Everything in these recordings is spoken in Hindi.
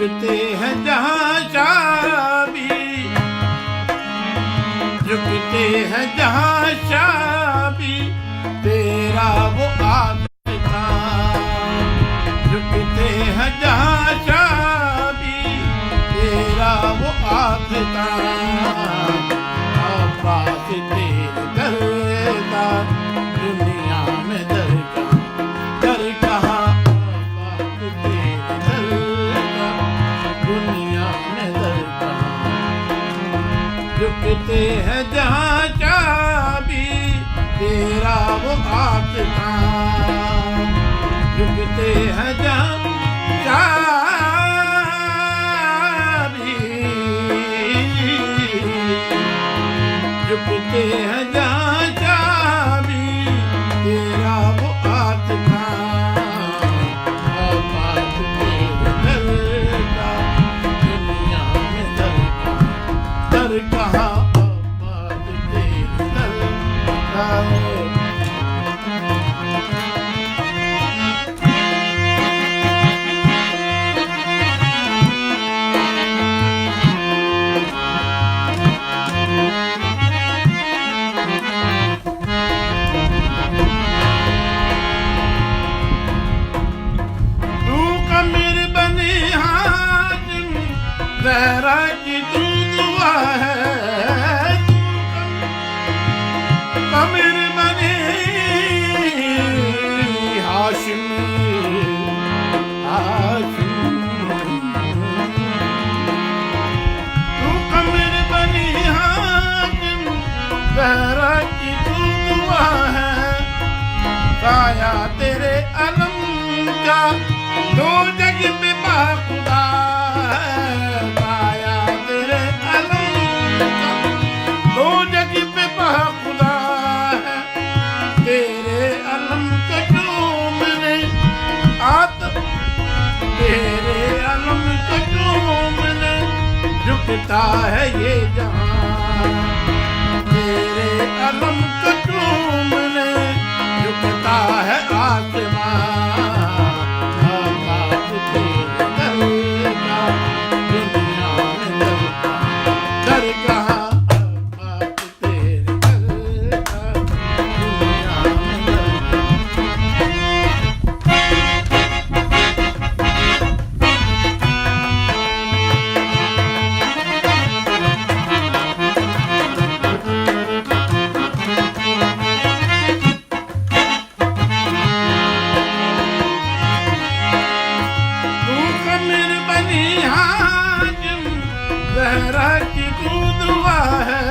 झुकते हैं जहाँ शाबी, झुकते हैं जहाँ शाबी, तेरा वो आस्था। झुकते हैं जहाँ शाबी, तेरा वो आस्था। अब्बास तेरे दर का दुनिया में दर कहाँ। अब्बास तेरे दर का दुनिया में दर कहाँ। झुकते हैं जहाँ चाबी, तेरा वो आस्था। झुकते हैं जहाँ चाबी, झुकते हैं जहाँ चाबी, तेरा वो आस्था। अब्बास तेरे दर का दुनिया में दर कहाँ। अब्बास तेरे दर का। ज़हरा की तू दुआ है, कमर बने हाशिम हाशिम। तू कमर बनी हाशिम, ज़हरा की तू दुआ है। साया तेरे अलम का दो जग पे बाखुदा। खुदा है तेरे अलम को चूमने तेरे अलम को चूमने झुकता है ये जहां। तेरे अलम को चूमने झुकता है आसमां। अब्बास तेरे दर का दुनिया में दर कहाँ। ज़हरा की तू दुआ है,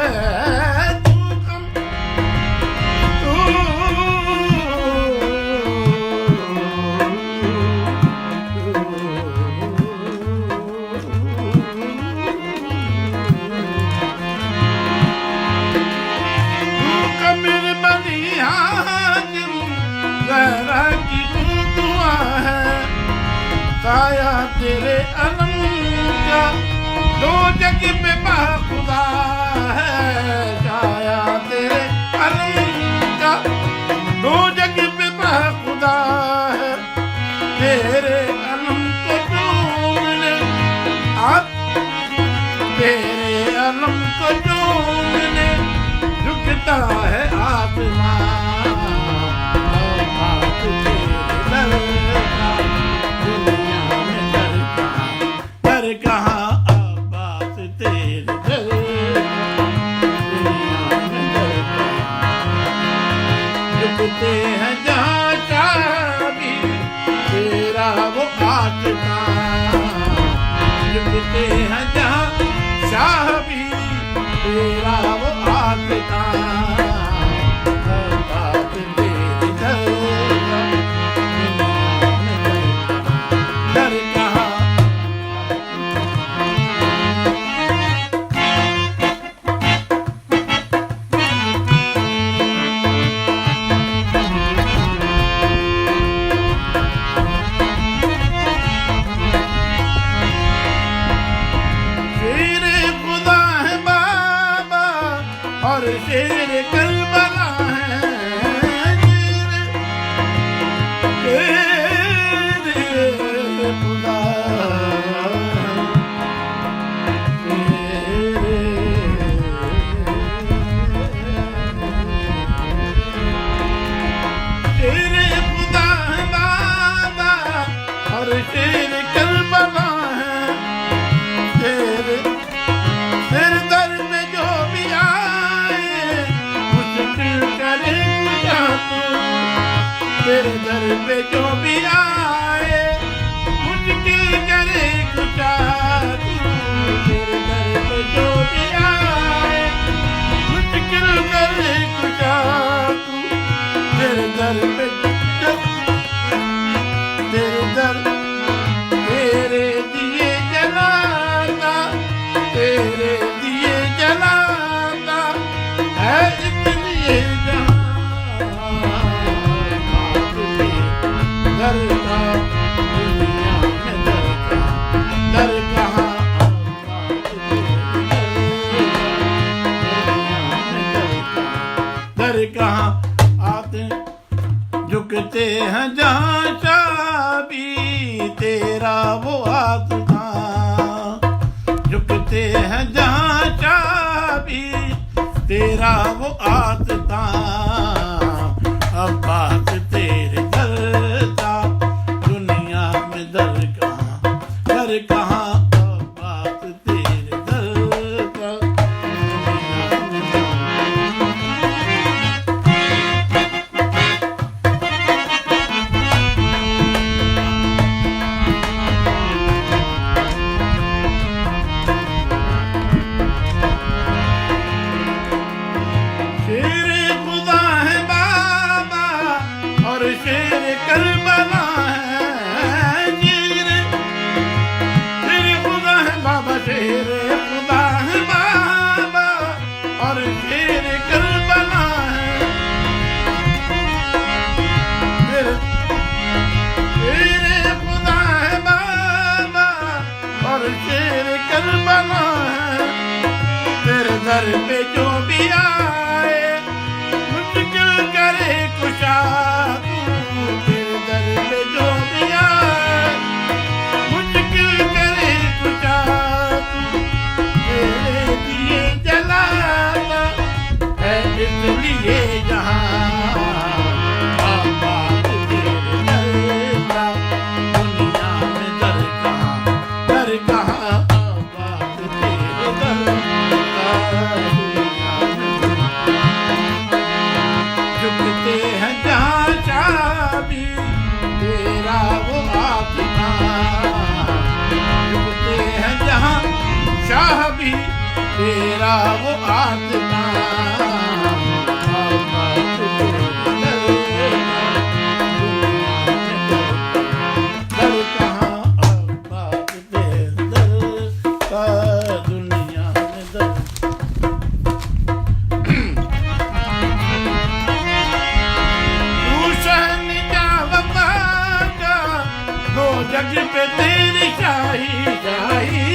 ज़हरा की तू दुआ है। साया तेरे अलम का दो जग पे बाखुदा है। साया तेरे अलम का दो जग पे बाखुदा है। तेरे अलम को चूमने तेरे अलम को चूमने झुकता है आसमां। अब्बास तेरे दर का दुनिया में दर कहाँ। अब्बास तेरे दर का दुनिया में दर कहाँ। झुकते हैं जहाँ तेरे दर पे जो भी आए मुश्किल करे कुशा तू, तेरे दर पे जो भी आए मुश्किल करे कुशा तू, तेरे दर पे तेरे दर तेरे दिए जलाता, तेरे दिए जलाता है इसलिए जहां दर का दुनिया में दर का दर कहाँ दर कहाँ आते झुकते हैं जहाँ चाबी तेरा वो आसमां, झुकते हैं जहाँ चाबी तेरा वो आसमां, अब्बास तेरे दर का दुनिया में दर कहाँ अब्बास तेरे दर का दुनिया में दर। शेर खुदा है बाबा और शेर करबला है, शेर खुदा है बाबा, शेर खुदा है बाबा और शेर करबला है, शेर खुदा है बाबा और शेर करबला है, तेरे दर पे जो भी आए मुश्किल करे कुशा तू, तेरे दर पे जो भी आए मुश्किल करे कुशा तू, तेरे दिए जलाता है इसलिए जहां आबाद तेरे दर का दुनिया में दर कहाँ आबाद तेरे दर का दुनिया में झुकते हैं जहाँ चाबी तेरा वो आसमां, झुकते हैं जहाँ शाह भी तेरा वो आसमां, आबाद तेरे दर कहाँ आबाद तेरे दर का दुनिया में दर। दो जग पे तेरी शाही शाही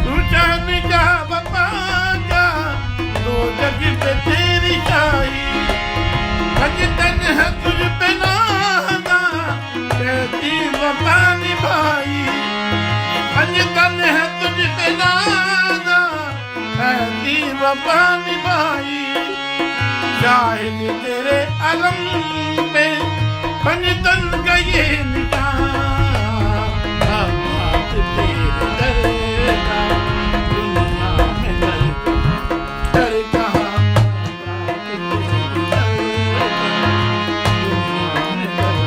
तू जान जा बाबा जा, दो जग पे तेरी शाही भजतन है तुझ पे नादा कहती वफा निभाई, भजतन है तुझ पे नादा कहती वफा निभाई, जाहिल तेरे अलम पे भजतन का ये निशान, आबाद तेरे दर का दुनिया में दर कहाँ आबाद तेरे दर का दुनिया में दर।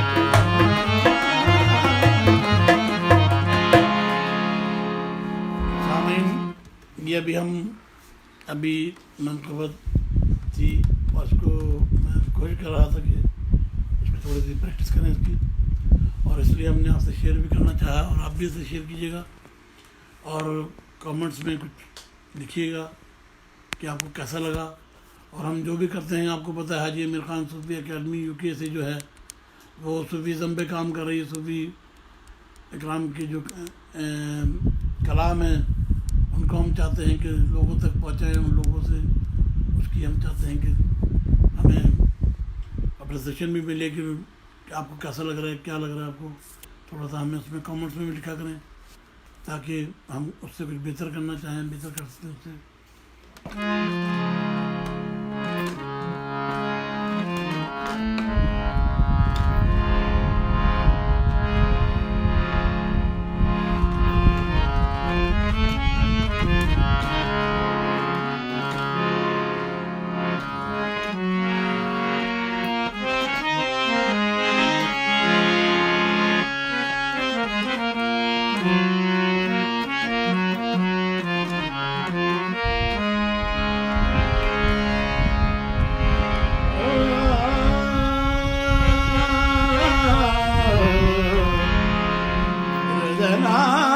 सामीन, ये अभी मनकबत थी और उसको मैं कोशिश कर रहा था कि इसको थोड़ी सी प्रैक्टिस करें इसकी, और इसलिए हमने आपसे शेयर भी करना चाहा और आप भी इसे शेयर कीजिएगा और कमेंट्स में कुछ लिखिएगा कि आपको कैसा लगा। और हम जो भी करते हैं आपको पता है हाजी आमिर खान सूफी एकेडमी यूके से जो है वो सूफीज़म पे काम कर रही है, सूफी इकराम की जो कलाम है उनको हम चाहते हैं कि लोगों तक पहुँचाएँ, उन लोगों से उसकी हम चाहते हैं कि हमें अप्रिसिएशन भी मिले कि आपको कैसा लग रहा है, क्या लग रहा है आपको, थोड़ा सा हमें उसमें कमेंट्स में भी लिखा करें ताकि हम उससे कुछ बेहतर करना चाहें, बेहतर कर सकते हैं उससे। Rajana